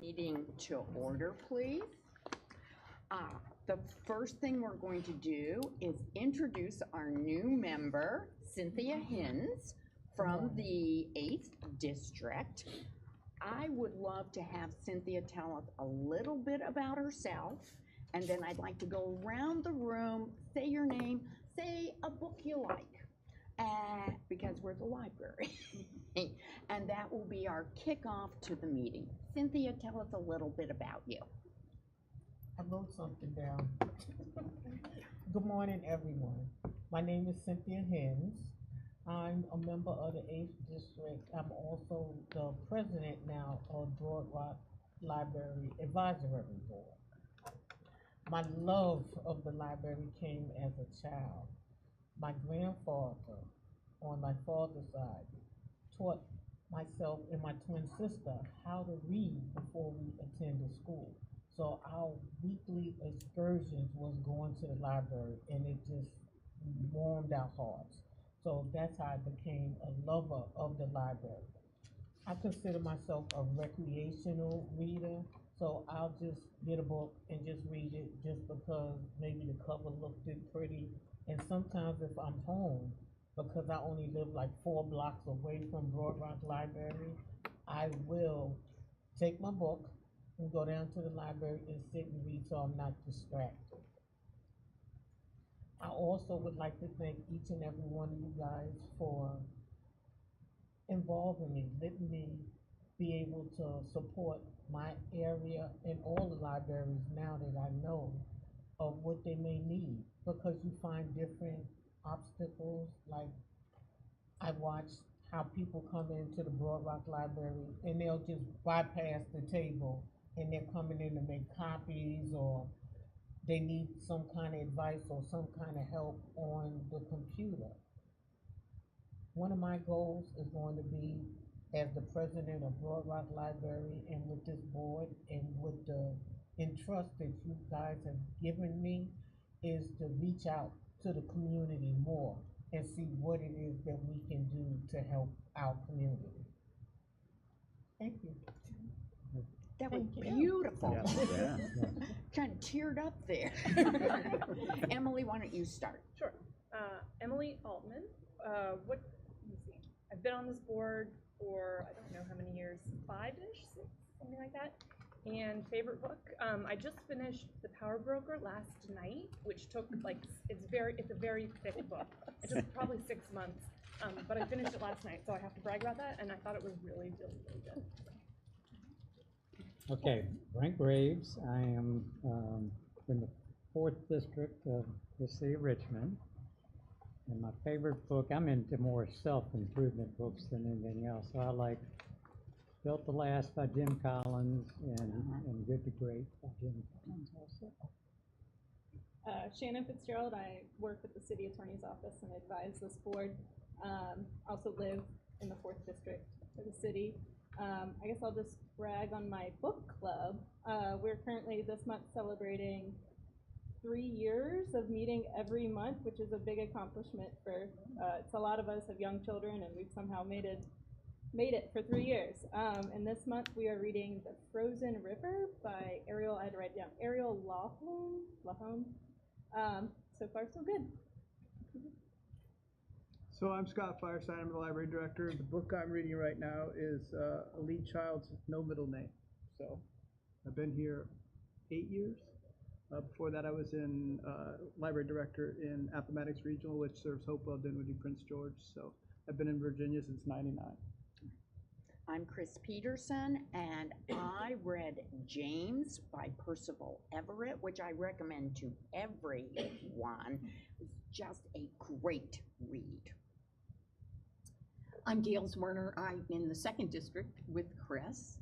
Meeting to order, please. The first thing we're going to do is introduce our new member, Cynthia Hins, from the 8th District. I would love to have Cynthia tell us a little bit about herself, and then I'd like to go around the room, say your name, say a book you like, because we're the library. And that will be our kickoff to the meeting. Cynthia, tell us a little bit about you. I wrote something down. Good morning, everyone. My name is Cynthia Hins. I'm a member of the 8th District. I'm also the president now of Broad Rock Library Advisory Board. My love of the library came as a child. My grandfather, on my father's side, taught myself and my twin sister how to read before we attended school. So our weekly excursions was going to the library, and it just warmed our hearts. So that's how I became a lover of the library. I consider myself a recreational reader, so I'll just get a book and just read it just because maybe the cover looked pretty. And sometimes if I'm home, because I only live like 4 blocks away from Broad Rock Library, I will take my book and go down to the library and sit and read so I'm not distracted. I also would like to thank each and every one of you guys for involving me, letting me be able to support my area and all the libraries now that I know of what they may need, because you find different obstacles. Like, I watch how people come into the Broad Rock Library and they'll just bypass the table and they're coming in to make copies, or they need some kind of advice or some kind of help on the computer. One of my goals is going to be, as the president of Broad Rock Library and with this board and with the entrust that you guys have given me, is to reach out to the community more and see what it is that we can do to help our community. Thank you. That was beautiful. Yeah. Kind of teared up there. Emily, why don't you start? Sure. Emily Altman. Let me see. I've been on this board for, I don't know how many years, 5-ish, 6, something like that. And favorite book, I just finished The Power Broker last night, which took it's a very thick book. It took probably 6 months, but I finished it last night, so I have to brag about that, and I thought it was really, really, really good. Okay, Frank Graves. I am in the 4th District of the city of Richmond. And my favorite book, I'm into more self-improvement books than anything else. So I like Built to Last by Jim Collins and Good to Great by Jim Collins also. Shannon Fitzgerald. I work at the city attorney's office and advise this board. Also live in the 4th District of the city. I guess I'll just brag on my book club. We're currently this month celebrating 3 years of meeting every month, which is a big accomplishment for, it's a lot of us have young children, and we've somehow made it for 3 years. And this month we are reading The Frozen River by Ariel, I had to write down, Ariel Lahome. So far so good. So I'm Scott Fireside, I'm the library director. The book I'm reading right now is A Lead Child's No Middle Name. So I've been here 8 years. Before that I was in library director in Appomattox Regional, which serves Hopewell, Dinwiddie, Prince George. So I've been in Virginia since '99. I'm Chris Peterson, and I read James by Percival Everett, which I recommend to everyone. It's just a great read. I'm Gail Zwerner. I'm in the 2nd District with Chris,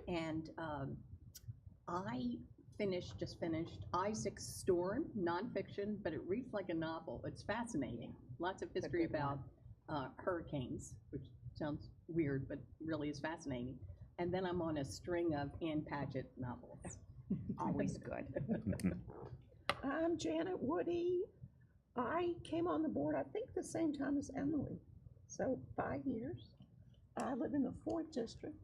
and I just finished Isaac's Storm, nonfiction, but it reads like a novel. It's fascinating. Lots of history about hurricanes, which sounds weird, but really is fascinating. And then I'm on a string of Ann Patchett novels. Always good. I'm Janet Woody. I came on the board, I think, the same time as Emily, so 5 years. I live in the 4th District.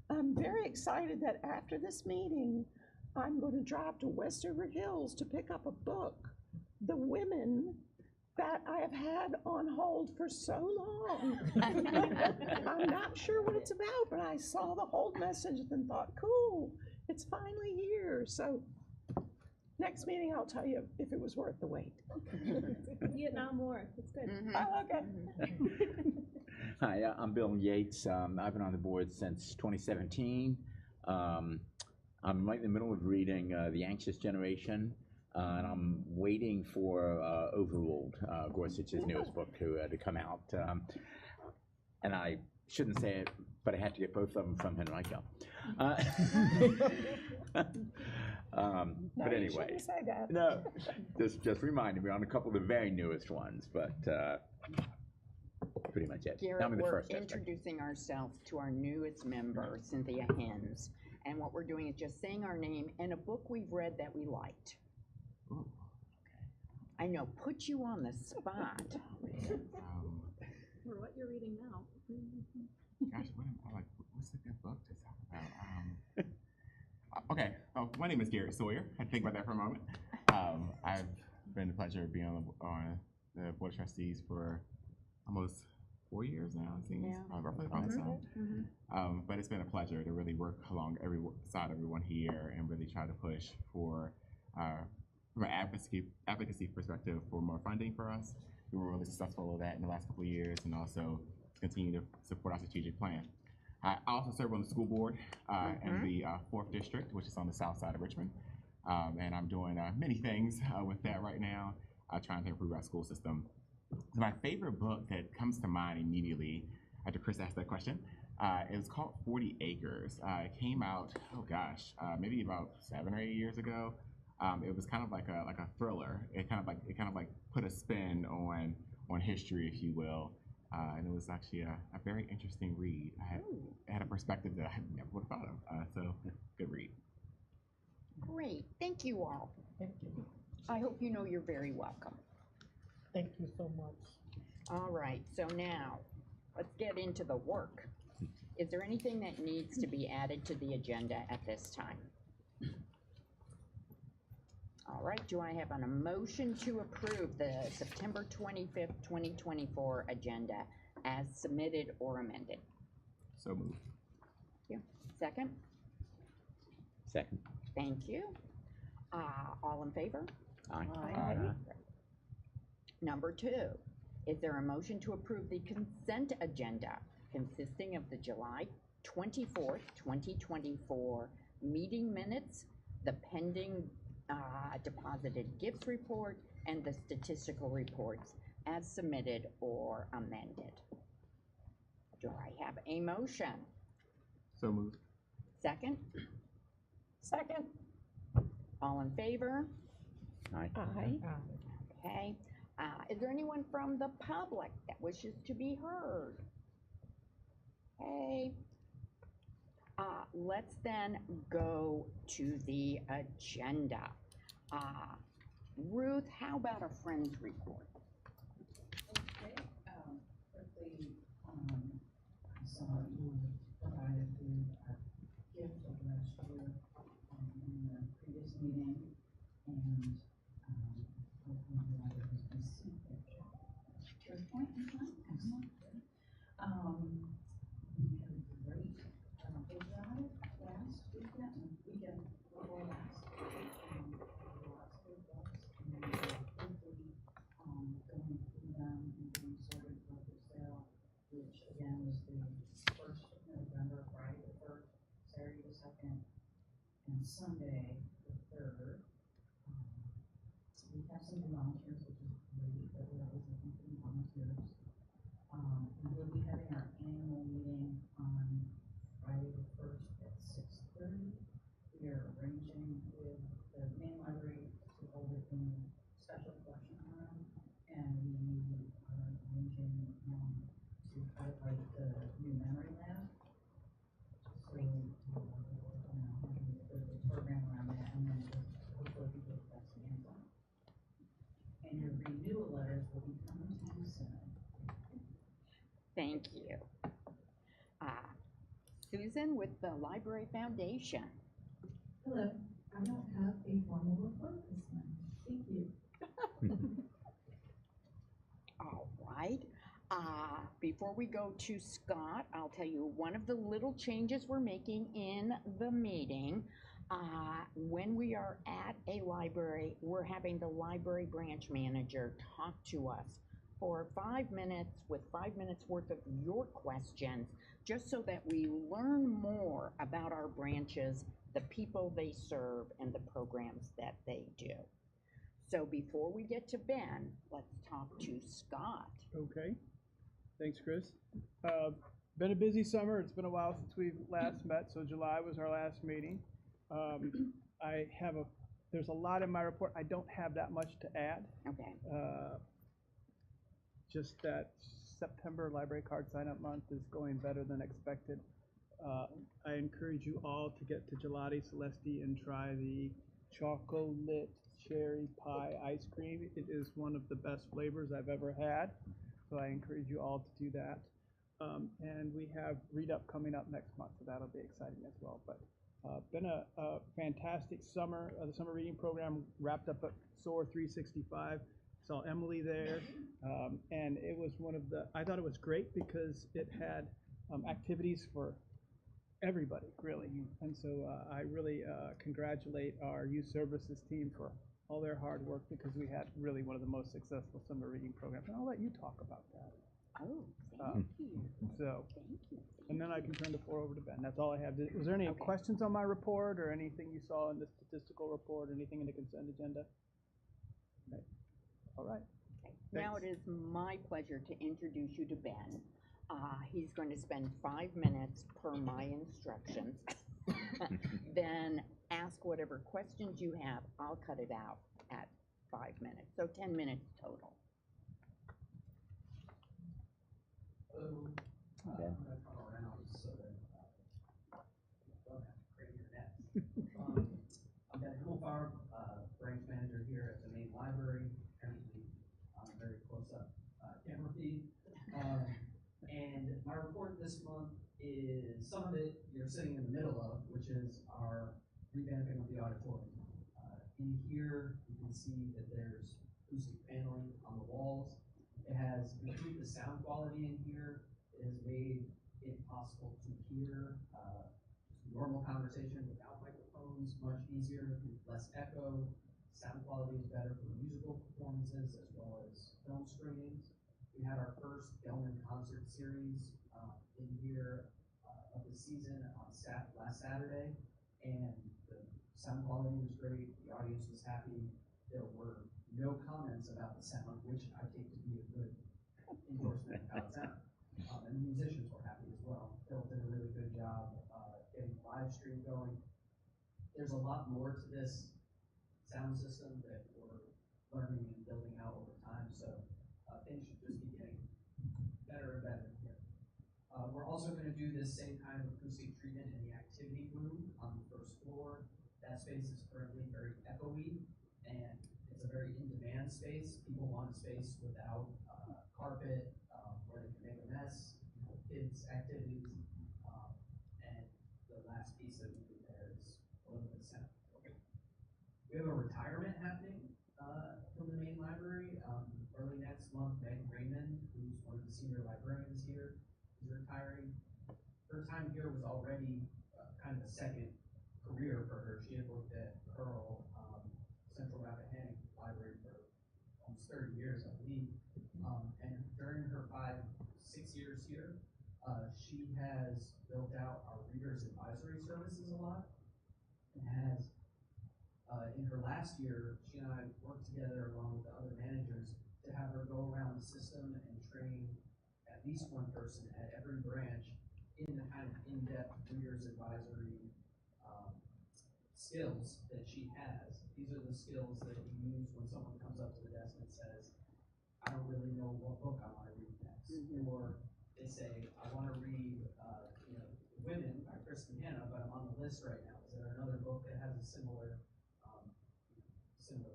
I'm very excited that after this meeting, I'm going to drive to Westover Hills to pick up a book, The Women that I have had on hold for so long. I'm not sure what it's about, but I saw the hold message and thought, cool, it's finally here. So next meeting, I'll tell you if it was worth the wait. Vietnam War, it's good. Oh, okay. Hi, I'm Bill Yates. I've been on the board since 2017. I'm right in the middle of reading The Anxious Generation, and I'm waiting for Overruled, Gorsuch's newest book, to come out. And I shouldn't say it, but I had to get both of them from Henrico. But You anyway, shouldn't say that. no, just reminding me on a couple of the very newest ones, but pretty much it. Garrett, I'm in the we're first district. introducing ourselves to our newest member, Cynthia Hens. And what we're doing is just saying our name and a book we've read that we liked. Ooh, I know, put you on the spot. Or what you're reading now. gosh, what's a good book to talk about? Okay, my name is Garrett Sawyer. I think about that for a moment. I've been the pleasure of being on the Board of Trustees for almost 4 years now, it seems. Yeah. Roughly about the time. But it's been a pleasure to really work along everyone here and really try to push for, from an advocacy perspective, for more funding for us. We were really successful with that in the last couple of years, and also continue to support our strategic plan. I also serve on the school board in the 4th district, which is on the south side of Richmond. And I'm doing many things with that right now, trying to improve our school system. So my favorite book that comes to mind immediately after Chris asked that question, it was called 40 Acres. It came out, maybe about 7 or 8 years ago. It was kind of like a thriller. It kind of like put a spin on history, if you will. And it was actually a very interesting read. I had a perspective that I never would have thought of. So good read. Great, thank you all. Thank you. I hope you know you're very welcome. Thank you so much. All right, so now, let's get into the work. Is there anything that needs to be added to the agenda at this time? All right, do I have a motion to approve the September 25th, 2024 agenda as submitted or amended? So moved. Thank you. Second? Second. Thank you. All in favor? Aye. Number 2, is there a motion to approve the consent agenda consisting of the July 24th, 2024 meeting minutes, the pending deposited gifts report, and the statistical reports as submitted or amended? Do I have a motion? So moved. Second? Second. All in favor? Aye. Aye. Okay. Is there anyone from the public that wishes to be heard? Okay. Let's then go to the agenda. Ruth, how about a friend's report? Okay, quickly, I saw you provided the gift of last year in the previous meeting, and hopefully the other has received it. To a point in time, excellent. We had a great boat ride last weekend before last. Lots of books, and hopefully going through them and being sorted for the sale, which again was the 1st of November, Friday the 1st, Saturday the 2nd, and Sunday the 3rd. We have some new volunteers, which is great, but we're always looking for new volunteers. We will be having our annual meeting on Friday the 1st at 6:30. We are arranging with the main library to hold it in special collection room, and we are arranging to highlight the new memory lab. So, the program around that, and then hopefully people get that hands on. And your renewal letters will be coming to you soon. Thank you. Susan with the Library Foundation. Hello, I don't have a formal report this month. Thank you. All right. Before we go to Scott, I'll tell you one of the little changes we're making in the meeting. When we are at a library, we're having the library branch manager talk to us for 5 minutes with 5 minutes worth of your questions, just so that we learn more about our branches, the people they serve, and the programs that they do. So before we get to Ben, let's talk to Scott. Okay, thanks, Chris. Been a busy summer. It's been a while since we've last met, so July was our last meeting. There's a lot in my report. I don't have that much to add. Okay. Just that September library card sign-up month is going better than expected. I encourage you all to get to Gelati Celesti and try the chocolate cherry pie ice cream. It is one of the best flavors I've ever had, so I encourage you all to do that. And we have Read Up coming up next month, so that'll be exciting as well. But been a fantastic summer. The summer reading program wrapped up at SOAR 365. Saw Emily there, and it was I thought it was great because it had activities for everybody, really. And so I really congratulate our youth services team for all their hard work, because we had really one of the most successful summer reading programs. And I'll let you talk about that. Oh, thank you. So, Thank you. and then I can turn the floor over to Ben. That's all I have. Was there any questions on my report, or anything you saw in the statistical report, or anything in the consent agenda? Okay. All right. Okay. Now it is my pleasure to introduce you to Ben. He's going to spend 5 minutes per my instructions. Then ask whatever questions you have. I'll cut it out at 5 minutes. So 10 minutes total. I'm gonna come around so that don't have to crane your neck. I'm Ben Himmelfarb, branch manager here at the main library, currently on a very close-up camera feed. And my report this month is, some of it you're sitting in the middle of, which is our revamping of the auditorium. In here, you can see that there's acoustic paneling on the walls. It has improved the sound quality in here. It has made it possible to hear normal conversation without microphones much easier, less echo. Sound quality is better for musical performances as well as film screenings. We had our first Gelman concert series in here of the season on last Saturday, and the sound quality was great. The audience was happy. There were no comments about the sound, which I take to be a good endorsement of how it sounded. And the musicians were happy as well. Phil did a really good job getting the live stream going. There's a lot more to this sound system that we're learning and building out over time, so things should just be getting better and better here. We're also going to do this same kind of acoustic treatment in the activity room on the first floor. That space is currently very echoey, and it's a very in-demand space. People want a space without carpet, where they can make a mess, kids' activities, and the last piece that we do there is a little bit of sound. We have a retirement happening from the main library. Early next month, Meg Raymond, who's one of the senior librarians here, is retiring. Her time here was already kind of a second career for her. She had worked at Pearl, Central Rappahannock Library for almost 30 years, I believe. And during her 6 years here, she has built out our readers advisory services a lot, and has, in her last year, she and I worked together along with the other managers to have her go around the system and train at least one person at every branch in the kind of in-depth readers advisory skills that she has. These are the skills that we use when someone comes up to the desk and says, I don't really know what book I want to read next. Or they say, I want to read Women by Kristen Hanna, but I'm on the list right now. Is there another book that has a similar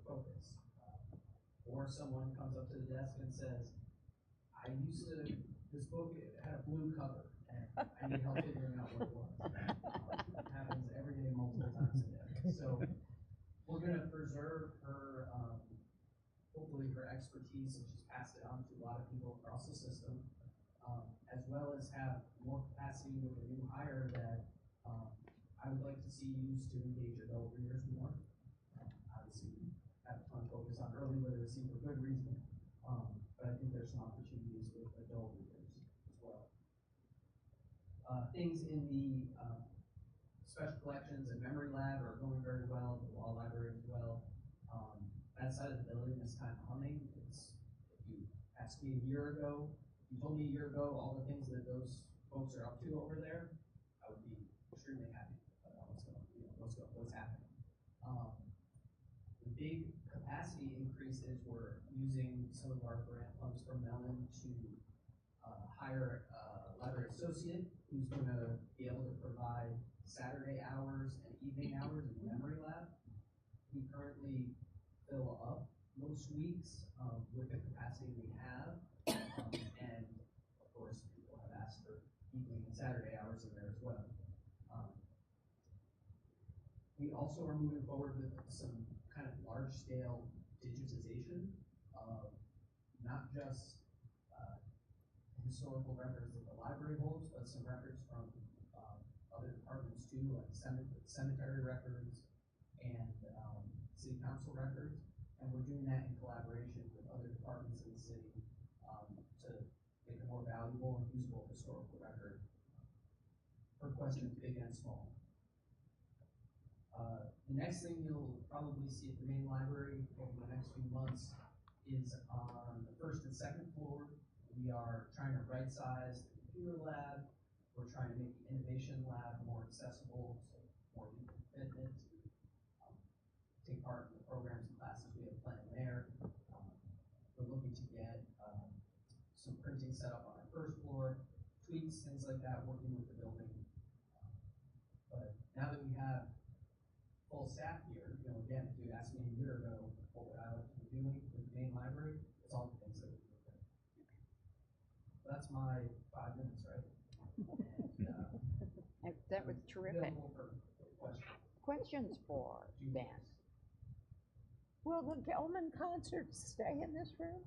focus? Or someone comes up to the desk and says, this book had a blue cover, and I I need help figuring out what it was. It happens every day, multiple times a day. So we're gonna preserve her, hopefully her expertise, and she's passed it on to a lot of people across the system, as well as have more capacity with a new hire that, I would like to see used to engage adult readers more. Obviously, we have a ton of focus on early literacy for good reason, but I think there's some opportunities with adult readers as well. Things in the special collections and memory lab are going very well, the law library as well. That side of the building is kind of humming. If you asked me a year ago, if you told me a year ago all the things that those folks are up to over there, I would be extremely happy about what's happening. The big capacity increases, we're using some of our grant funds from Mellon to hire a library associate who's going to be able to provide Saturday hours and evening hours in the memory lab. We currently fill up most weeks with the capacity we have, and of course people have asked for evening and Saturday hours in there as well. We also are moving forward with some kind of large-scale digitization of not just historical records that the library holds, but some records from other departments too, like cemetery records and city council records. And we're doing that in collaboration with other departments in the city to make a more valuable and usable historical record for questions big and small. The next thing you'll probably see at the main library over the next few months is on the first and second floor. We are trying to right-size the computer lab. We're trying to make the innovation lab more accessible, so more people can fit in to take part in the programs and classes we have planned there. We're looking to get some printing set up on our first floor, tweaks, things like that, working with the building. But now that we have full staff here, again, if you asked me a year ago what would I like to be doing with the main library, it's all the things that we're doing. That's my 5 minutes, right? And, that was terrific. For questions. Questions for Ben? Will the Gelman concerts stay in this room?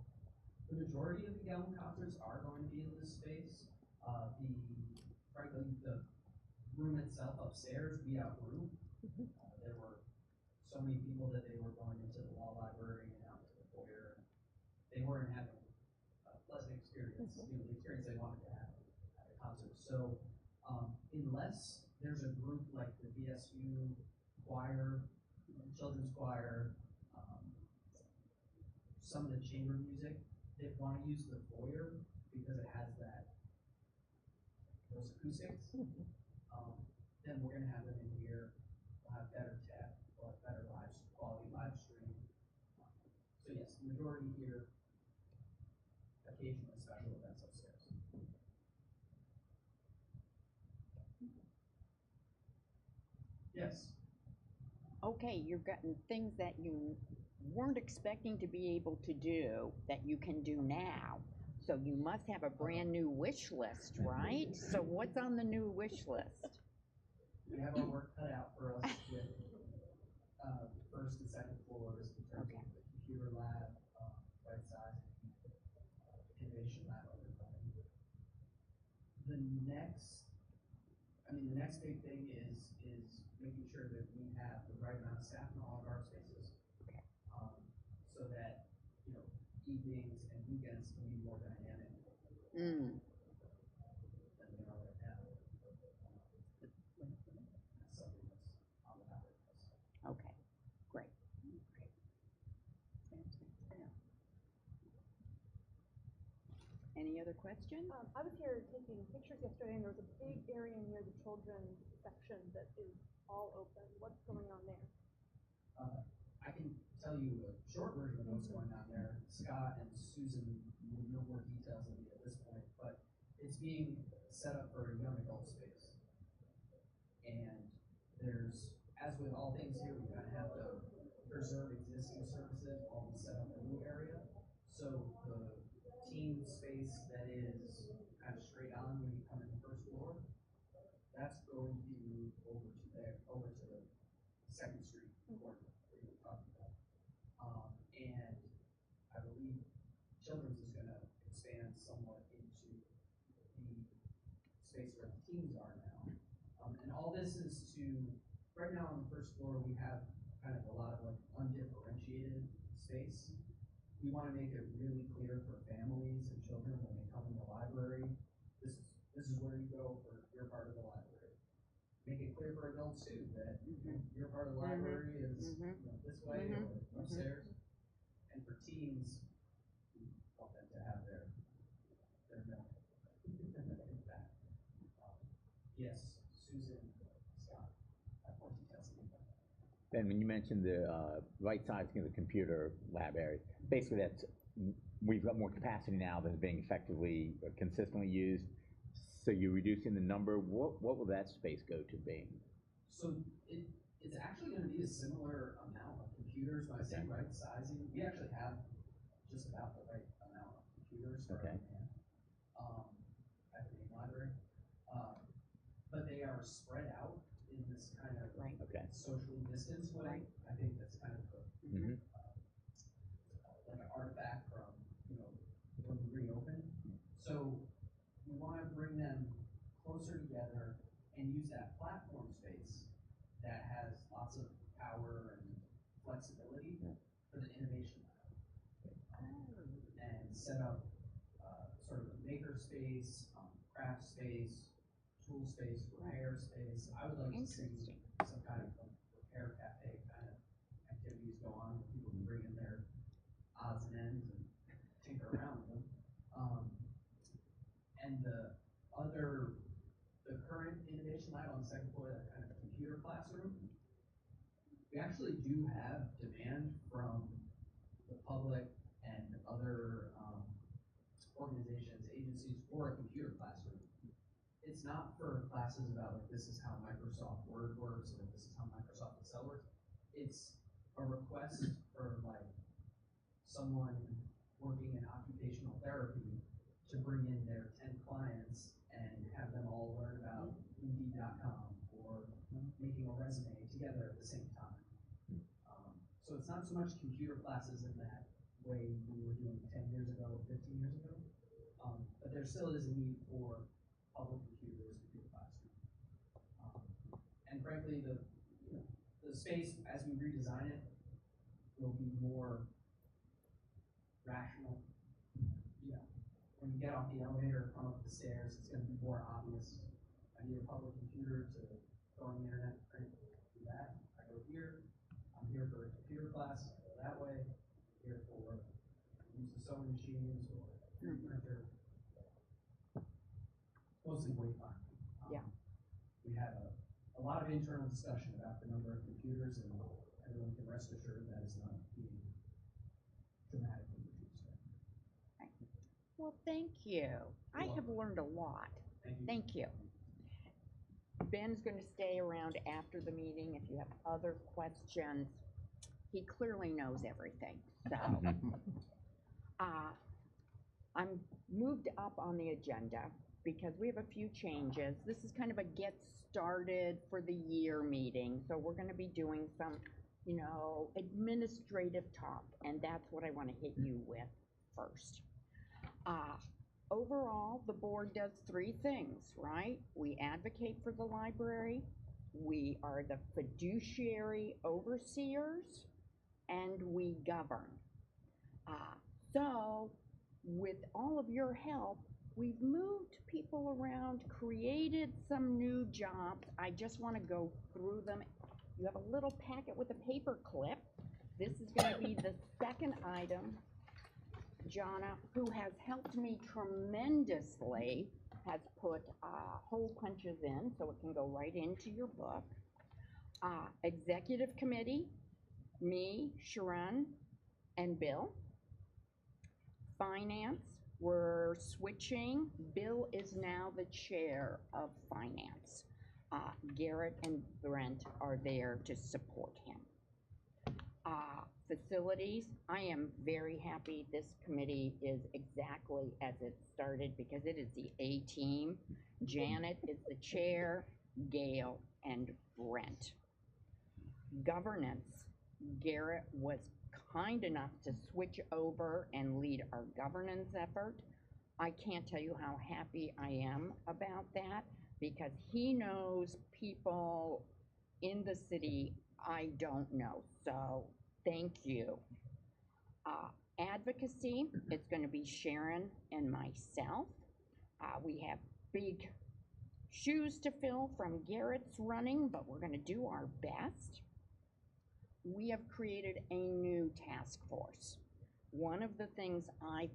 The majority of the Gelman concerts are going to be in this space. Frankly, the room itself upstairs, we outgrew. There were so many people that they were going into the law library and out to the foyer. They weren't having a pleasant experience, the experience they wanted to have at a concert. So unless there's a group like the BSU choir, children's choir, some of the chamber music, they want to use the foyer because it has those acoustics, then we're going to have them in here. We'll have better tech, we'll have better quality live stream. So yes, the majority here, occasionally special events upstairs. Yes. Okay, you've gotten things that you weren't expecting to be able to do that you can do now. So you must have a brand new wish list, right? So what's on the new wish list? We have our work cut out for us with first and second floors in terms of the computer lab, right size, innovation lab. The next big thing is making sure that we have the right amount of staff in all of our spaces, so that evenings and weekends can be more dynamic. Than they are right now. That's something that's on the ballot list. Okay, great. Any other questions? I was here taking pictures yesterday, and there was a big area near the children's section that is all open. What's going on there? I can tell you a short version of what's going on there. Scott and Susan will know more details than me at this point, but it's being set up for a young adult space. And there's, as with all things here, we gotta have to preserve existing services while we set up a new area. So the teen space that is kind of straight on when you come in the first floor somewhat into the space where the teams are now. And all this is to, right now on the first floor, we have kind of a lot of like undifferentiated space. We want to make it really clear for families and children when they come in the library, this is where you go for your part of the library. Make it clear for adults too that your part of the library is this way or upstairs. And for teens, we want them to have their milk in back. Yes, Susan, Scott, have more details. Ben, when you mentioned the right sizing of the computer lab area, basically that's, we've got more capacity now than is being effectively consistently used. So you're reducing the number. What will that space go to being? So it's actually going to be a similar amount of computers. When I say right sizing, we actually have just about the right amount of computers for our demand at the main library. But they are spread out in this kind of socially distanced way. I think that's kind of like an artifact from, when we reopened. So we want to bring them closer together and use that platform space that has lots of power and flexibility for the innovation lab. And set up sort of a maker space, craft space, tool space, repair space. I would like to see some kind of repair cafe kind of activities go on where people can bring in their odds and ends and tinker around with them. And the current innovation lab on the second floor, that kind of computer classroom, we actually do have demand from the public and other organizations, agencies for a computer classroom. It's not for classes about like this is how Microsoft Word works or this is how Microsoft Excel works. It's a request for like someone working in occupational therapy to bring in their 10 clients and have them all learn about Indeed.com or making a resume together at the same time. So it's not so much computer classes in that way we were doing 10 years ago or 15 years ago, but there still is a need for public computers, computer classroom. And frankly, the space, as we redesign it, will be more rational. When you get off the elevator or come up the stairs, it's going to be more obvious. I need a public computer to go on the internet, print, do that. I go here. I'm here for a computer class. I go that way. I'm here for use the sewing machines or printer. Mostly wayfinding. We had a lot of internal discussion about the number of computers, and everyone can rest assured that is not being dramatically reduced. Well, thank you. I have learned a lot. Thank you. Ben's going to stay around after the meeting if you have other questions. He clearly knows everything. So I'm moved up on the agenda because we have a few changes. This is kind of a get started for the year meeting. So we're going to be doing some, administrative talk, and that's what I want to hit you with first. Overall, the board does three things, right? We advocate for the library, we are the fiduciary overseers, and we govern. So, with all of your help, we've moved people around, created some new jobs. I just want to go through them. You have a little packet with a paper clip. This is going to be the second item. Jonna, who has helped me tremendously, has put hole punches in so it can go right into your book. Executive committee, me, Sharon, and Bill. Finance, we're switching. Bill is now the chair of finance. Garrett and Brent are there to support him. Facilities, I am very happy this committee is exactly as it started because it is the A team. Janet is the chair, Gail and Brent. Governance, Garrett was kind enough to switch over and lead our governance effort. I can't tell you how happy I am about that, because he knows people in the city I don't know, so thank you. Advocacy, it's gonna be Sharon and myself. We have big shoes to fill from Garrett's running, but we're gonna do our best. We have created a new task force. One of the things I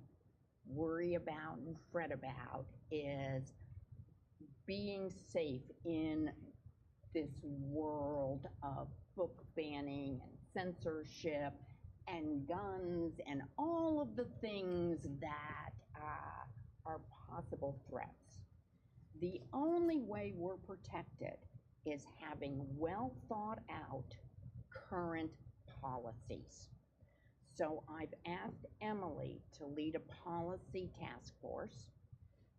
worry about and fret about is being safe in this world of book banning and censorship and guns and all of the things that are possible threats. The only way we're protected is having well thought out current policies. So I've asked Emily to lead a policy task force.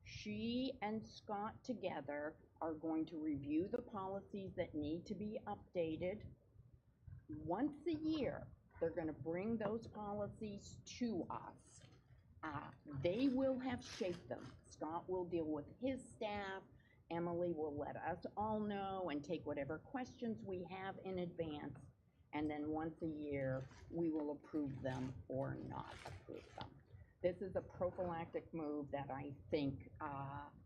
She and Scott together are going to review the policies that need to be updated. Once a year, they're gonna bring those policies to us. They will have shaped them. Scott will deal with his staff. Emily will let us all know and take whatever questions we have in advance. And then once a year, we will approve them or not approve them. This is a prophylactic move that I think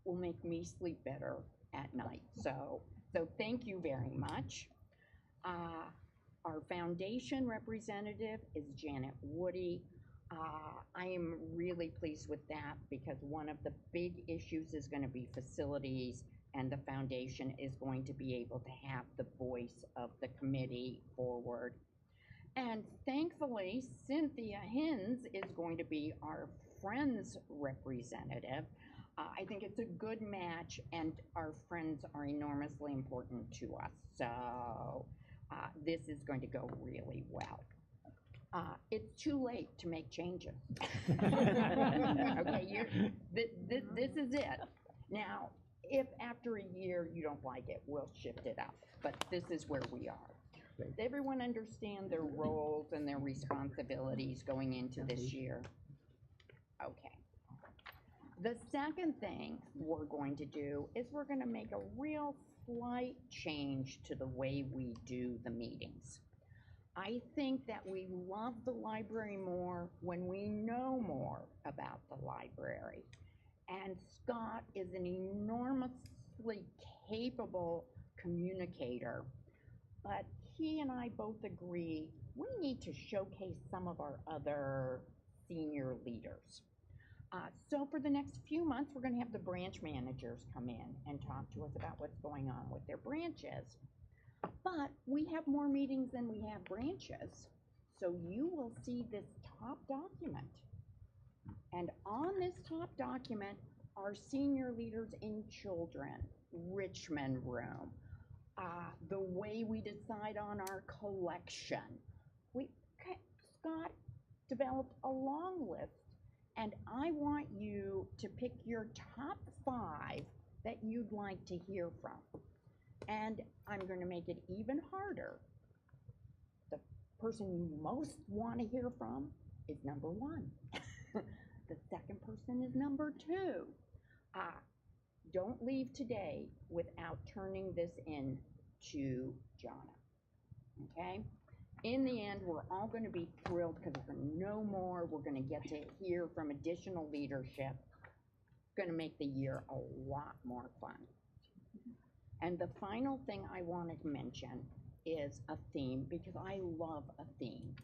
will make me sleep better at night. So thank you very much. Our foundation representative is Janet Woody. I am really pleased with that, because one of the big issues is going to be facilities, and the foundation is going to be able to have the voice of the committee forward. And thankfully, Cynthia Hins is going to be our Friends representative. I think it's a good match, and our friends are enormously important to us. So this is going to go really well. It's too late to make changes. Okay, this is it. Now, if after a year you don't like it, we'll shift it up. But this is where we are. Does everyone understand their roles and their responsibilities going into this year? Okay. The second thing we're going to do is we're going to make a real slight change to the way we do the meetings. I think that we love the library more when we know more about the library. And Scott is an enormously capable communicator, but he and I both agree we need to showcase some of our other senior leaders. So for the next few months, we're going to have the branch managers come in and talk to us about what's going on with their branches. But we have more meetings than we have branches, so you will see this top document. And on this top document are senior leaders in children, Richmond room, the way we decide on our collection. Scott developed a long list, and I want you to pick your top 5 that you'd like to hear from. And I'm going to make it even harder. The person you most want to hear from is number 1. The second person is number 2. Don't leave today without turning this in to Jonna, okay? In the end, we're all going to be thrilled because we're going to know more. We're going to get to hear from additional leadership. Going to make the year a lot more fun. And the final thing I wanted to mention is a theme, because I love a theme.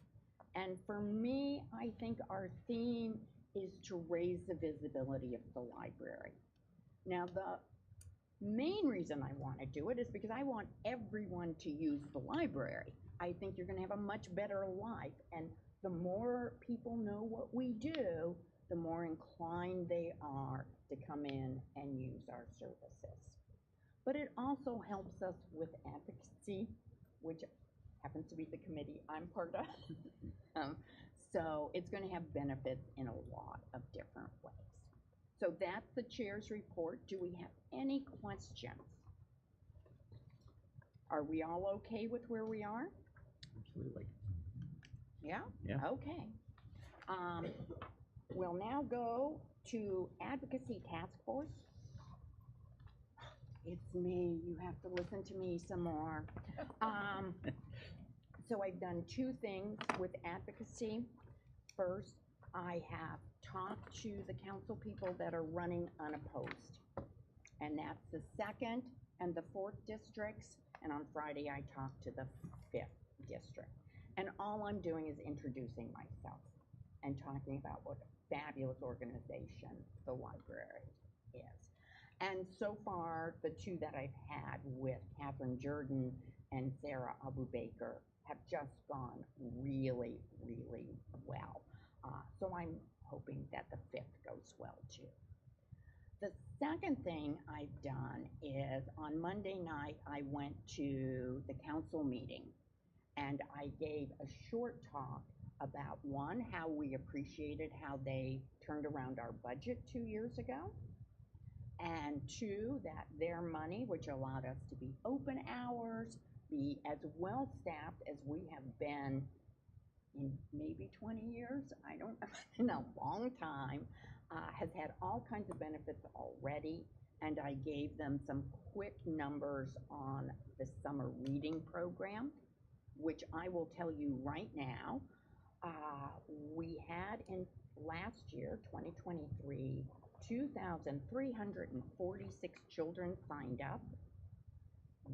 And for me, I think our theme is to raise the visibility of the library. Now, the main reason I want to do it is because I want everyone to use the library. I think you're going to have a much better life, and the more people know what we do, the more inclined they are to come in and use our services. But it also helps us with advocacy, which happens to be the committee I'm part of. So it's going to have benefits in a lot of different ways. So that's the chair's report. Do we have any questions? Are we all okay with where we are? Absolutely. Yeah? Yeah. Okay. We'll now go To Advocacy Task Force. It's me, you have to listen to me some more. So I've done two things with advocacy. First, I have talked to the council people that are running unopposed. And that's the 2nd and the 4th districts, and on Friday I talked to the 5th district. And all I'm doing is introducing myself and talking about what a fabulous organization the library is. And so far, the two that I've had with Catherine Jordan and Sarah Abu Baker have just gone really, really well. So I'm hoping that the 5th goes well too. The second thing I've done is on Monday night, I went to the council meeting and I gave a short talk about, one, how we appreciated how they turned around our budget 2 years ago, and 2, that their money, which allowed us to be open hours, be as well staffed as we have been in maybe 20 years, I don't know, in a long time, has had all kinds of benefits already, and I gave them some quick numbers on the summer reading program, which I will tell you right now, we had in last year, 2023, 2,346 children signed up.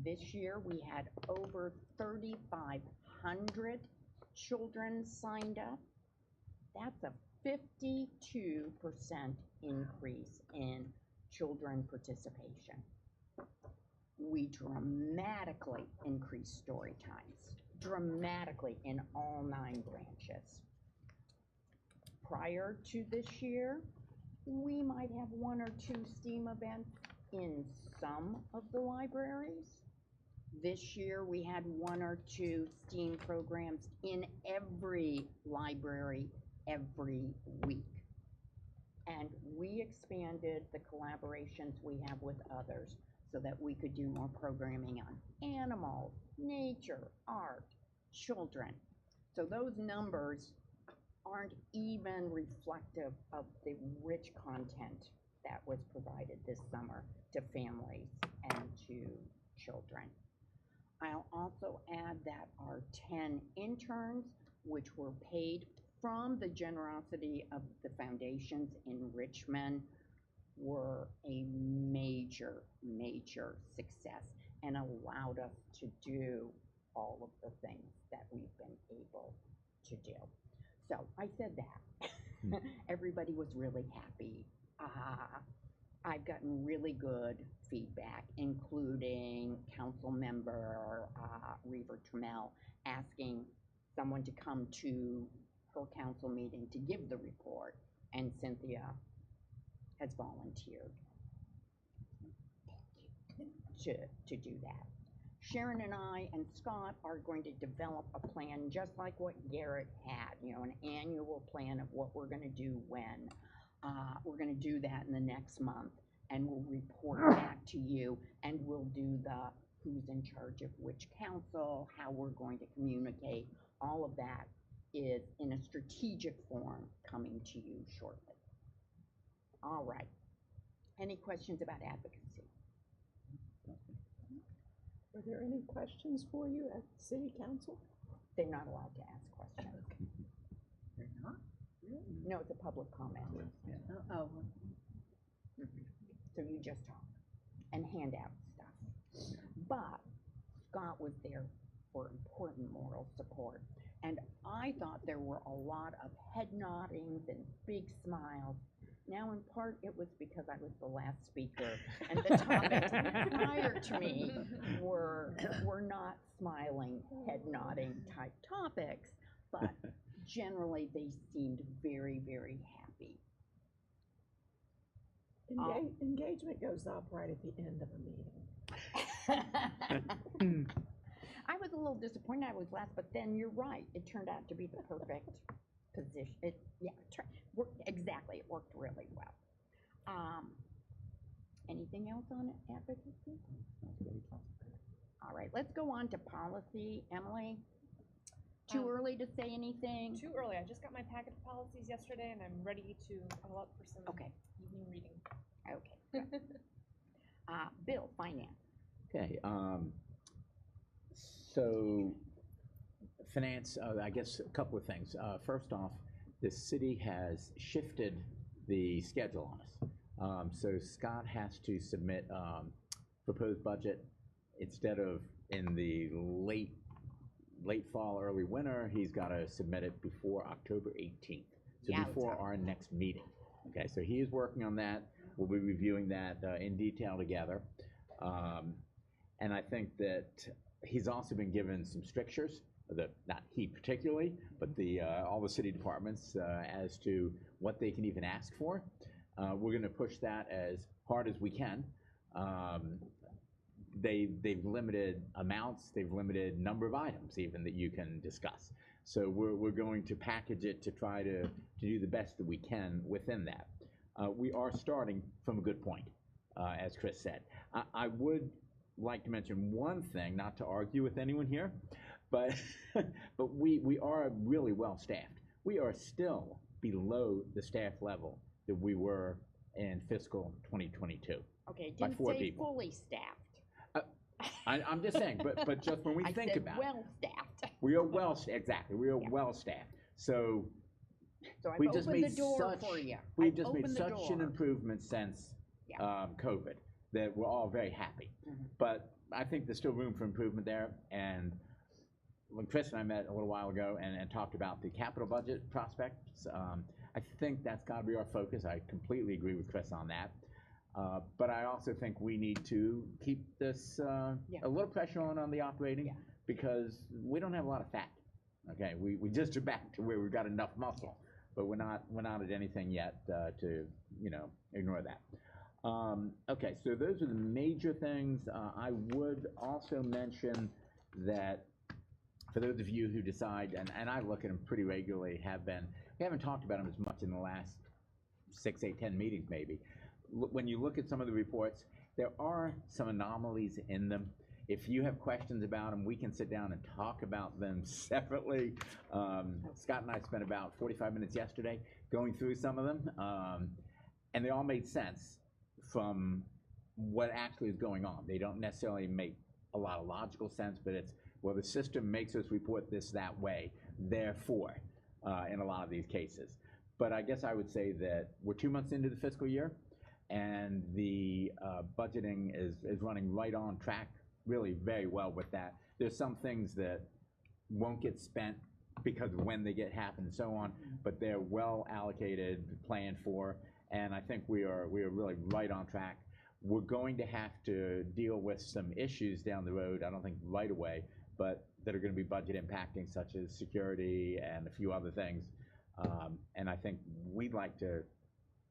This year we had over 3,500 children signed up. That's a 52% increase in children participation. We dramatically increased story times, dramatically in all 9 branches. Prior to this year, we might have 1 or 2 STEAM events in some of the libraries. This year, we had 1 or 2 STEAM programs in every library every week. And we expanded the collaborations we have with others so that we could do more programming on animals, nature, art, children. So those numbers aren't even reflective of the rich content that was provided this summer to families and to children. I'll also add that our 10 interns, which were paid from the generosity of the foundations in Richmond, were a major, major success and allowed us to do all of the things that we've been able to do. So I said that. Everybody was really happy. I've gotten really good feedback, including council member Reaver Trammell asking someone to come to her council meeting to give the report, and Cynthia has volunteered to do that. Sharon and I and Scott are going to develop a plan just like what Garrett had, you know, an annual plan of what we're going to do when. We're going to do that in the next month, and we'll report back to you, and we'll do the who's in charge of which council, how we're going to communicate. All of that is in a strategic form coming to you shortly. All right. Any questions about advocacy? Are there any questions for you at City Council? They're not allowed to ask questions. They're not? No, it's a public comment. Oh, So you just talk and hand out stuff. But Scott was there for important moral support. And I thought there were a lot of head noddings and big smiles. Now, in part, it was because I was the last speaker, and the topics prior to me were not smiling, head nodding type topics, but generally they seemed very, very happy. Engagement goes up right at the end of a meeting. I was a little disappointed I was last, but then you're right. It turned out to be the perfect position. Exactly. It worked really well. Anything else on advocacy? All right, let's go on to policy. Emily, Too early to say anything? Too early. I just got my packet of policies yesterday, and I'm ready to call up for some Okay. evening reading. Okay. good. Bill, finance. Okay, so finance, I guess a couple of things. First off, the city has shifted the schedule on us. So Scott has to submit proposed budget instead of in the late fall, early winter. He's got to submit it before October 18th, so Yeah, before our next meeting. Okay, so he is working on that. We'll be reviewing that in detail together. And I think that he's also been given some strictures, not he particularly, but all the city departments as to what they can even ask for. We're going to push that as hard as we can. They've limited amounts, they've limited number of items even that you can discuss. So we're going to package it to try to do the best that we can within that. We are starting from a good point, as Chris said. I would like to mention one thing, not to argue with anyone here, but but we are really well staffed. We are still below the staff level that we were in fiscal 2022. Okay, By didn't 4 say people. fully staffed. I'm just saying, but just when we I think said about well staffed. it, we are exactly, we are well staffed. So So I've we just opened made the door such, for you. we've I've just made opened the such an door. improvement since Yeah. COVID that we're all very happy. Mhm. But I think there's still room for improvement there. And when Chris and I met a little while ago and talked about the capital budget prospects, I think that's got to be our focus. I completely agree with Chris on that. But I also think we need to keep this a little pressure on the operating because we don't have a lot of fat. Okay, we just are back to where we've got enough muscle, but we're not at anything yet to ignore that. Okay, so those are the major things. I would also mention that for those of you who decide, and I look at them pretty regularly, we haven't talked about them as much in the last 6, 8, 10 meetings maybe. When you look at some of the reports, there are some anomalies in them. If you have questions about them, we can sit down and talk about them separately. Scott and I spent about 45 minutes yesterday going through some of them, and they all made sense from what actually is going on. They don't necessarily make a lot of logical sense, but it's, well, the system makes us report this that way, therefore, in a lot of these cases. But I guess I would say that we're 2 months into the fiscal year, and the budgeting is running right on track, really very well with that. There's some things that won't get spent because of when they get happen and so on, but they're well allocated, planned for, and I think we are really right on track. We're going to have to deal with some issues down the road, I don't think right away, but that are going to be budget impacting, such as security and a few other things. And I think we'd like to,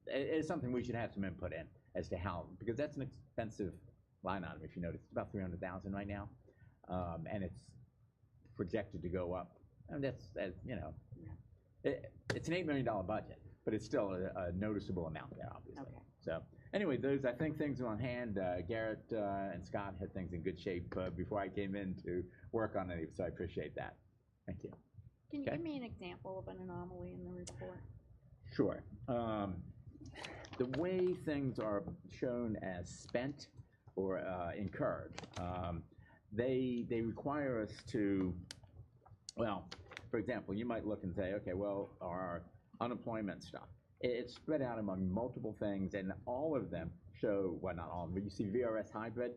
it's something we should have some input in as to how, because that's an expensive line item, if you notice. It's about $300,000 right now, and it's projected to go up. And that's it's an $8 million budget, but it's still a noticeable amount there, obviously. Okay. So anyway, those, I think, things are on hand. Garrett and Scott had things in good shape before I came in to work on it, so I appreciate that. Thank you. Can you Okay. give me an example of an anomaly in the report? Sure. The way things are shown as spent or incurred, they require us to, well, for example, you might look and say, okay, well, our unemployment stuff, it's spread out among multiple things, and all of them show, well, not all of them, but you see VRS hybrid,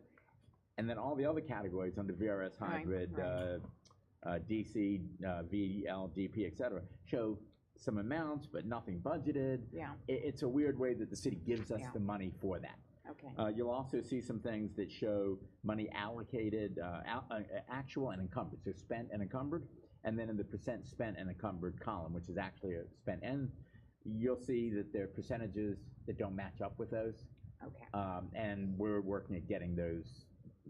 and then all the other categories under VRS hybrid, DC, VL, DP, et cetera, show some amounts, but nothing budgeted. Yeah. It's a weird way that the city gives us the money for that. Okay. You'll also see some things that show money allocated, actual and encumbered, so spent and encumbered, and then in the percent spent and encumbered column, which is actually a spent, and you'll see that there are percentages that don't match up with those. Okay. And we're working at getting those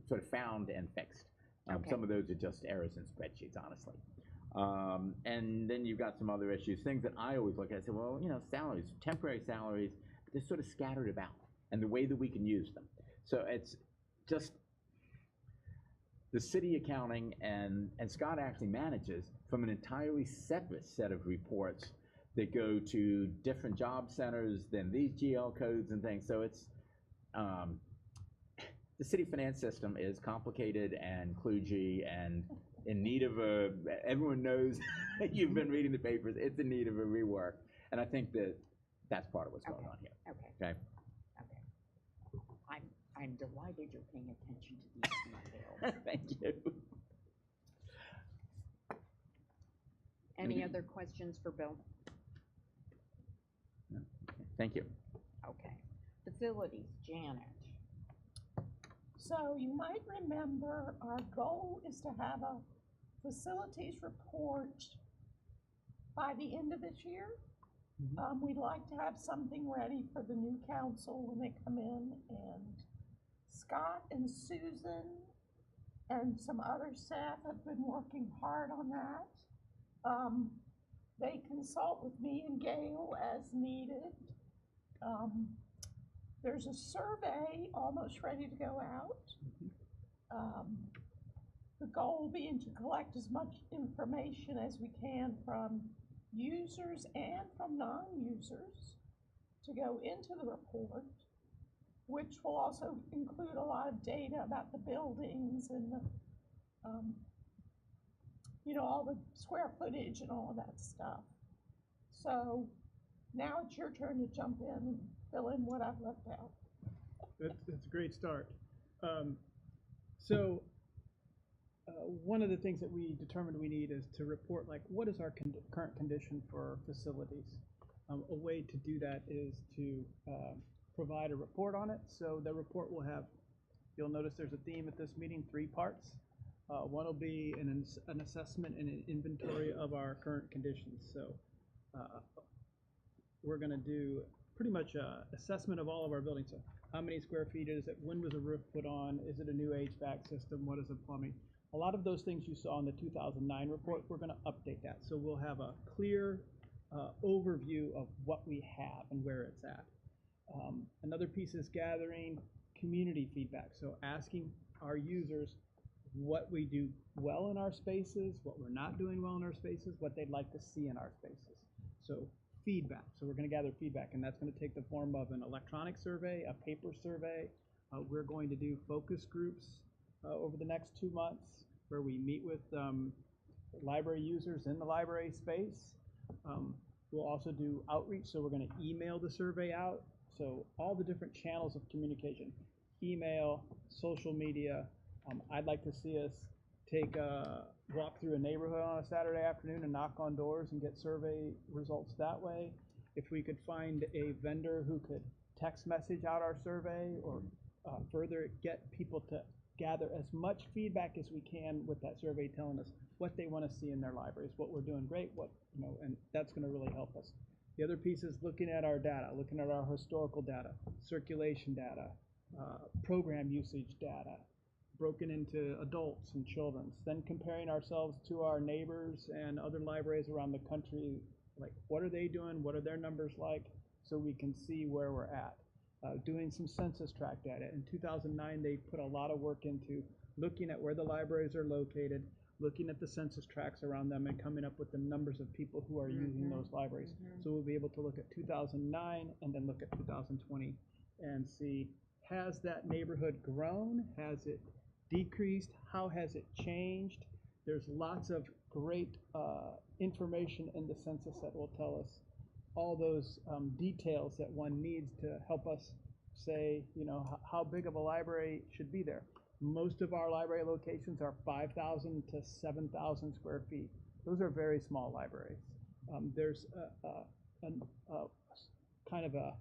sort of found and fixed. Okay. Some of those are just errors in spreadsheets, honestly. And then you've got some other issues, things that I always look at and say, well, salaries, temporary salaries, but they're sort of scattered about, and the way that we can use them. So it's just, the city accounting and Scott actually manages from an entirely separate set of reports that go to different job centers than these GL codes and things. So it's, the city finance system is complicated and kludgy and in need of everyone knows, you've been reading the papers, it's in need of a rework. And I think that's part of what's going on here. Okay. Okay? I'm delighted you're paying attention to these details. Thank you. Any other questions for Bill? No. Okay. Thank you. Okay. Facilities, Janet. So you might remember our goal is to have a facilities report by the end of this year. We'd like to have something ready for the new council when they come in, and Scott and Susan and some other staff have been working hard on that. They consult with me and Gail as needed. There's a survey almost ready to go out. The goal being to collect as much information as we can from users and from non-users to go into the report, which will also include a lot of data about the buildings and the, all the square footage and all of that stuff. So now it's your turn to jump in and fill in what I've left out. That's a great start. One of the things that we determined we need is to report, like, what is our current condition for facilities? A way to do that is to provide a report on it. So the report will have, you'll notice there's a theme at this meeting, 3 parts. One will be an assessment and an inventory of our current conditions. So we're going to do pretty much an assessment of all of our buildings. So how many square feet is it? When was the roof put on? Is it a new HVAC system? What is the plumbing? A lot of those things you saw in the 2009 report, we're going to update that. So we'll have a clear overview of what we have and where it's at. Another piece is gathering community feedback. So asking our users what we do well in our spaces, what we're not doing well in our spaces, what they'd like to see in our spaces. So feedback. So we're going to gather feedback, and that's going to take the form of an electronic survey, a paper survey. We're going to do focus groups over the next 2 months where we meet with library users in the library space. We'll also do outreach, so we're going to email the survey out. So all the different channels of communication, email, social media. I'd like to see us take a walk through a neighborhood on a Saturday afternoon and knock on doors and get survey results that way. If we could find a vendor who could text message out our survey or further get people to gather as much feedback as we can with that survey telling us what they want to see in their libraries, what we're doing great, and that's going to really help us. The other piece is looking at our data, looking at our historical data, circulation data, program usage data, broken into adults and children's, then comparing ourselves to our neighbors and other libraries around the country, like what are they doing, what are their numbers like, so we can see where we're at. Doing some census tract data. In 2009, they put a lot of work into looking at where the libraries are located, looking at the census tracts around them, and coming up with the numbers of people who are using those libraries. So we'll be able to look at 2009 and then look at 2020 and see, has that neighborhood grown? Has it decreased? How has it changed? There's lots of great information in the census that will tell us all those details that one needs to help us say, how big of a library should be there. Most of our library locations are 5,000 to 7,000 square feet. Those are very small libraries. There's a kind of a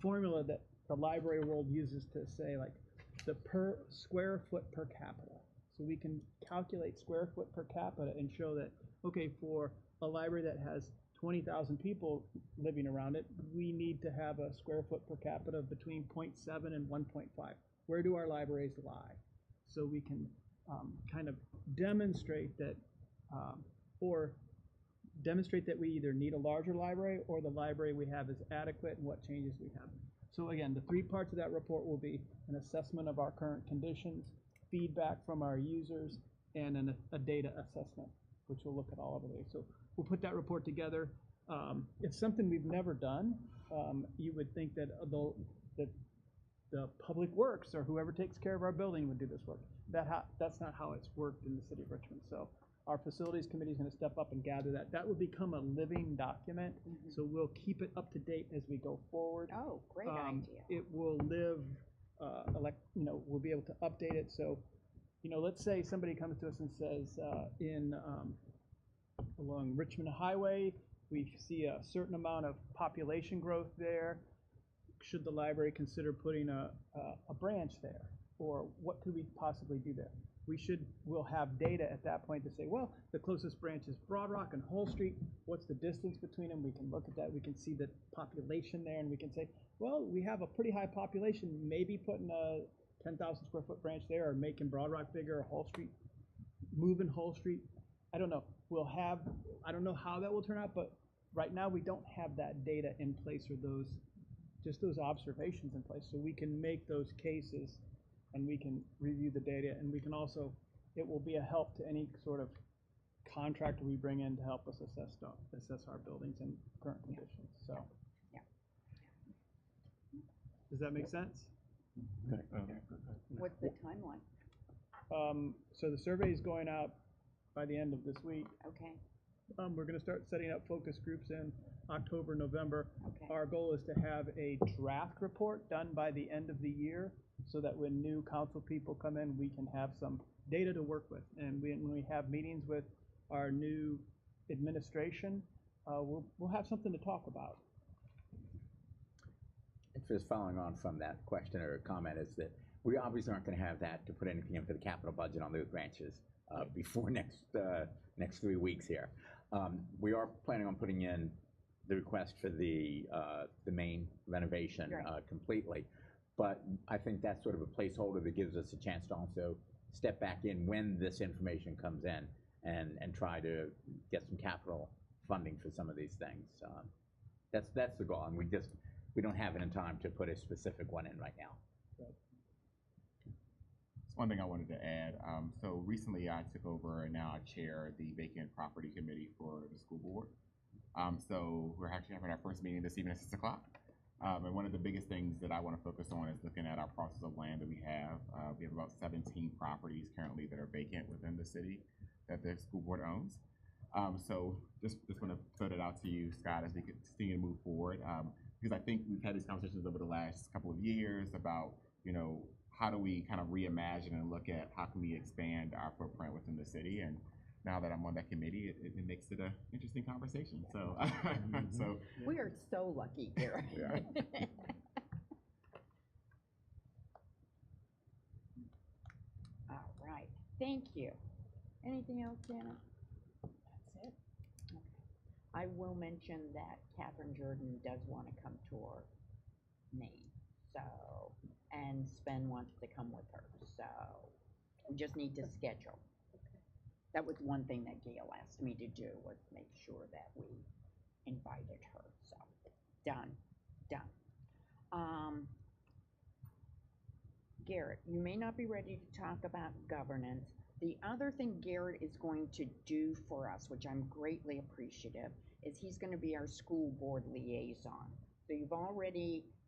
formula that the library world uses to say, like, the per square foot per capita. So we can calculate square foot per capita and show that, okay, for a library that has 20,000 people living around it, we need to have a square foot per capita between 0.7 and 1.5. Where do our libraries lie? So we can kind of demonstrate that, or demonstrate that we either need a larger library or the library we have is adequate and what changes we have. So again, the 3 parts of that report will be an assessment of our current conditions, feedback from our users, and a data assessment, which will look at all of it. So we'll put that report together. It's something we've never done. You would think that the public works or whoever takes care of our building would do this work. That's not how it's worked in the city of Richmond. So our facilities committee is going to step up and gather that. That will become a living document. So we'll keep it up to date as we go forward. Oh, great idea. It will live, we'll be able to update it. So, let's say somebody comes to us and says, along Richmond Highway, we see a certain amount of population growth there. Should the library consider putting a branch there? Or what could we possibly do there? We'll have data at that point to say, well, the closest branch is Broad Rock and Hull Street. What's the distance between them? We can look at that. We can see the population there, and we can say, well, we have a pretty high population. Maybe putting a 10,000 square foot branch there, or making Broad Rock bigger, or Hull Street, moving Hull Street. I don't know. I don't know how that will turn out, but right now we don't have that data in place, or those observations in place. So we can make those cases, and we can review the data, and we can also, it will be a help to any sort of contractor we bring in to help us assess our buildings in current conditions. So, Yeah. Does that make sense? What's the timeline? So the survey is going out by the end of this week. Okay, We're going to start setting up focus groups in October, November. okay. Our goal is to have a draft report done by the end of the year, so that when new council people come in, we can have some data to work with. And when we have meetings with our new administration, we'll have something to talk about. And just following on from that question or comment is that we obviously aren't going to have that to put anything in for the capital budget on those branches before next 3 weeks here. We are planning on putting in the request for the main renovation completely. But I think that's sort of a placeholder that gives us a chance to also step back in when this information comes in and try to get some capital funding for some of these things. That's the goal, and we don't have it in time to put a specific one in right now. One thing I wanted to add, so recently I took over and now I chair the vacant property committee for the school board. So we're actually having our first meeting this evening at 6 o'clock. And one of the biggest things that I want to focus on is looking at our parcels of land that we have. We have about 17 properties currently that are vacant within the city that the school board owns. So just want to throw that out to you, Scott, as we continue to move forward. Because I think we've had these conversations over the last couple of years about, how do we kind of reimagine and look at how can we expand our footprint within the city. And now that I'm on that committee, it makes it an interesting conversation. So, so We are so lucky here. Yeah. All right, thank you. Anything else, Janet? That's it. Okay. I will mention that Catherine Jordan does want to come tour Maine, so, and Sven wants to come with her, so we just need to schedule. That was one thing that Gail asked me to do, was make sure that we invited her, so, done. Garrett, you may not be ready to talk about governance. The other thing Garrett is going to do for us, which I'm greatly appreciative, is he's gonna be our school board liaison.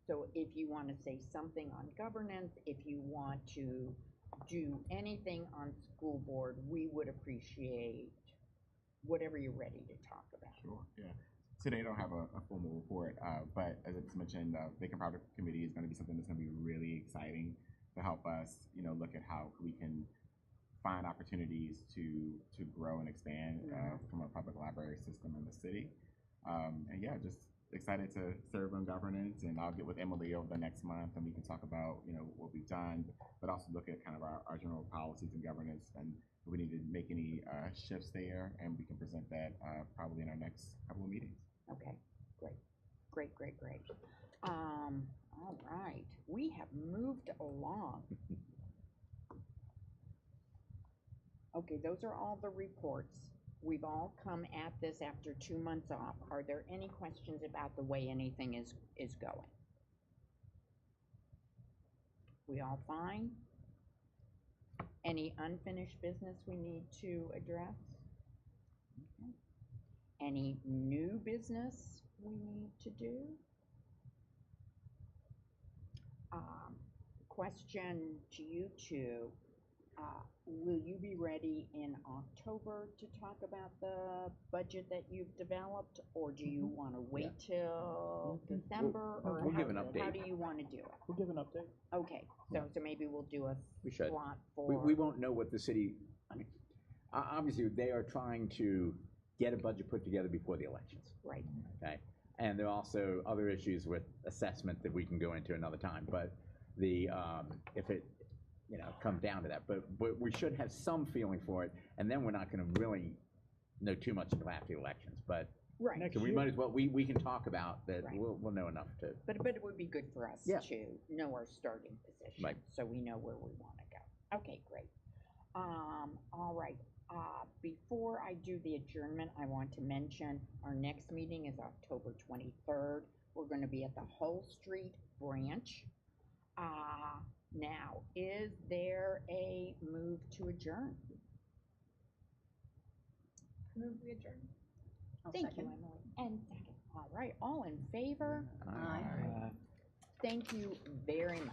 So if you wanna say something on governance, if you want to do anything on school board, we would appreciate whatever you're ready to talk about. Sure, yeah. Today I don't have a formal report, but as it's mentioned, vacant property committee is going to be something that's going to be really exciting to help us, look at how we can find opportunities to grow and expand from a public library system in the city. And yeah, just excited to serve on governance, and I'll get with Emily over the next month, and we can talk about what we've done, but also look at kind of our general policies and governance, and if we need to make any shifts there, and we can present that probably in our next couple of meetings. Okay, great. All right, we have moved along. Okay, those are all the reports. We've all come at this after 2 months off. Are there any questions about the way anything is going? We all fine? Any unfinished business we need to address? Okay. Any new business we need to do? Question to you two, will you be ready in October to talk about the budget that you've developed, or do you want to wait till December, or we'll how, give an how update. do you want to do it? We'll give an update. Okay, so maybe we'll do a We should. slot for. We won't know what the city, I mean, obviously, they are trying to get a budget put together before the elections, Right, okay? And there are also other issues with assessment that we can go into another time, but the, if it, comes down to that, but we should have some feeling for it, and then we're not gonna really know too much until after the elections, but, right. Next so we year. might as well, we can talk about that, Right. we'll know enough to, But it would be good for us Yeah. to know our starting position, Right. so we know where we want to go. Okay, great. All right, before I do the adjournment, I want to mention our next meeting is October 23rd. We're going to be at the Hull Street branch. Now, is there a move to adjourn? Move we adjourn. Thank you, Emily. And second. All right, all in favor? Aye. Thank you very much.